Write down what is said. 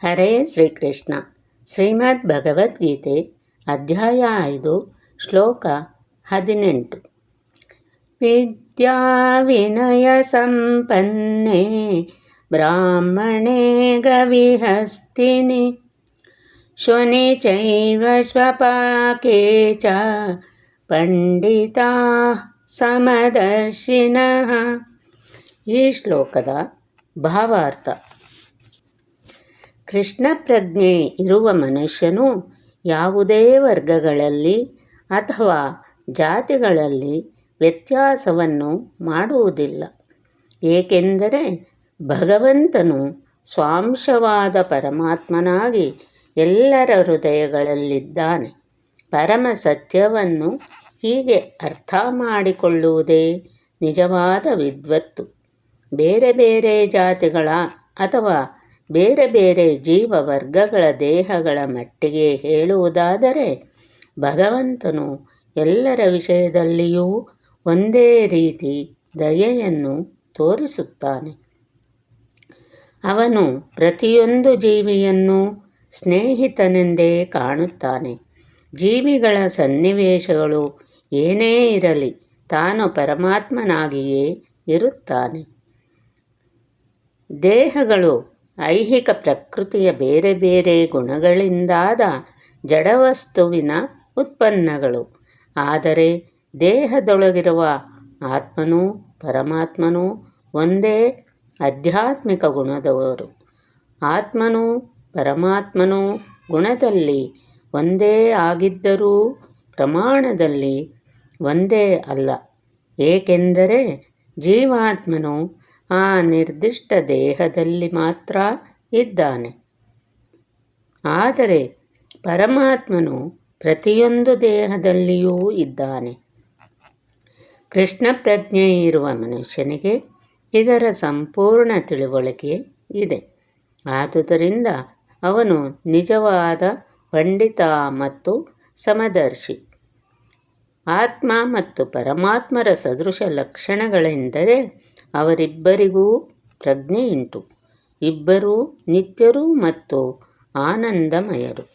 ಹರೇ ಶ್ರೀಕೃಷ್ಣ. ಶ್ರೀಮದ್ ಭಗವದ್ಗೀತೆ ಅಧ್ಯಾಯ 5 ಶ್ಲೋಕ 18. ವಿದ್ಯಾ ವಿನಯ ಸಂಪನ್ನೇ ಬ್ರಾಹ್ಮಣೇ ಗವಿಹಸ್ತಿನಿ ಶುನಿ ಚೈವ ಸ್ವಪಾಕೆ ಚ ಪಂಡಿತಾ ಸಮದರ್ಶಿನಃ. ಈ ಶ್ಲೋಕದ ಭಾವಾರ್ಥ: ಕೃಷ್ಣ ಪ್ರಜ್ಞೆ ಇರುವ ಮನುಷ್ಯನು ಯಾವುದೇ ವರ್ಗಗಳಲ್ಲಿ ಅಥವಾ ಜಾತಿಗಳಲ್ಲಿ ವ್ಯತ್ಯಾಸವನ್ನು ಮಾಡುವುದಿಲ್ಲ. ಏಕೆಂದರೆ ಭಗವಂತನು ಸ್ವಾಂಶವಾದ ಪರಮಾತ್ಮನಾಗಿ ಎಲ್ಲರ ಹೃದಯಗಳಲ್ಲಿದ್ದಾನೆ. ಪರಮ ಸತ್ಯವನ್ನು ಹೀಗೆ ಅರ್ಥ ಮಾಡಿಕೊಳ್ಳುವುದೇ ನಿಜವಾದ ವಿದ್ವತ್ತು. ಬೇರೆ ಬೇರೆ ಜಾತಿಗಳ ಅಥವಾ ಬೇರೆ ಬೇರೆ ಜೀವವರ್ಗಗಳ ದೇಹಗಳ ಮಟ್ಟಿಗೆ ಹೇಳುವುದಾದರೆ, ಭಗವಂತನು ಎಲ್ಲರ ವಿಷಯದಲ್ಲಿಯೂ ಒಂದೇ ರೀತಿ ದಯೆಯನ್ನು ತೋರಿಸುತ್ತಾನೆ. ಅವನು ಪ್ರತಿಯೊಂದು ಜೀವಿಯನ್ನು ಸ್ನೇಹಿತನೆಂದೇ ಕಾಣುತ್ತಾನೆ. ಜೀವಿಗಳ ಸನ್ನಿವೇಶಗಳು ಏನೇ ಇರಲಿ, ತಾನು ಪರಮಾತ್ಮನಾಗಿಯೇ ಇರುತ್ತಾನೆ. ದೇಹಗಳು ಐಹಿಕ ಪ್ರಕೃತಿಯ ಬೇರೆ ಬೇರೆ ಗುಣಗಳಿಂದಾದ ಜಡವಸ್ತುವಿನ ಉತ್ಪನ್ನಗಳು. ಆದರೆ ದೇಹದೊಳಗಿರುವ ಆತ್ಮನೂ ಪರಮಾತ್ಮನೂ ಒಂದೇ ಆಧ್ಯಾತ್ಮಿಕ ಗುಣದವರು. ಆತ್ಮನೂ ಪರಮಾತ್ಮನೂ ಗುಣದಲ್ಲಿ ಒಂದೇ ಆಗಿದ್ದರೂ ಪ್ರಮಾಣದಲ್ಲಿ ಒಂದೇ ಅಲ್ಲ. ಏಕೆಂದರೆ ಜೀವಾತ್ಮನು ಆ ನಿರ್ದಿಷ್ಟ ದೇಹದಲ್ಲಿ ಮಾತ್ರ ಇದ್ದಾನೆ. ಆದರೆ ಪರಮಾತ್ಮನು ಪ್ರತಿಯೊಂದು ದೇಹದಲ್ಲಿಯೂ ಇದ್ದಾನೆ. ಕೃಷ್ಣ ಪ್ರಜ್ಞೆ ಇರುವ ಮನುಷ್ಯನಿಗೆ ಇದರ ಸಂಪೂರ್ಣ ತಿಳುವಳಿಕೆ ಇದೆ. ಆದುದರಿಂದ ಅವನು ನಿಜವಾದ ಪಂಡಿತ ಮತ್ತು ಸಮದರ್ಶಿ. ಆತ್ಮ ಮತ್ತು ಪರಮಾತ್ಮರ ಸದೃಶ ಲಕ್ಷಣಗಳೆಂದರೆ ಅವರಿಬ್ಬರಿಗೂ ಪ್ರಜ್ಞೆಯುಂಟು. ಇಬ್ಬರೂ ನಿತ್ಯರು ಮತ್ತು ಆನಂದಮಯರು.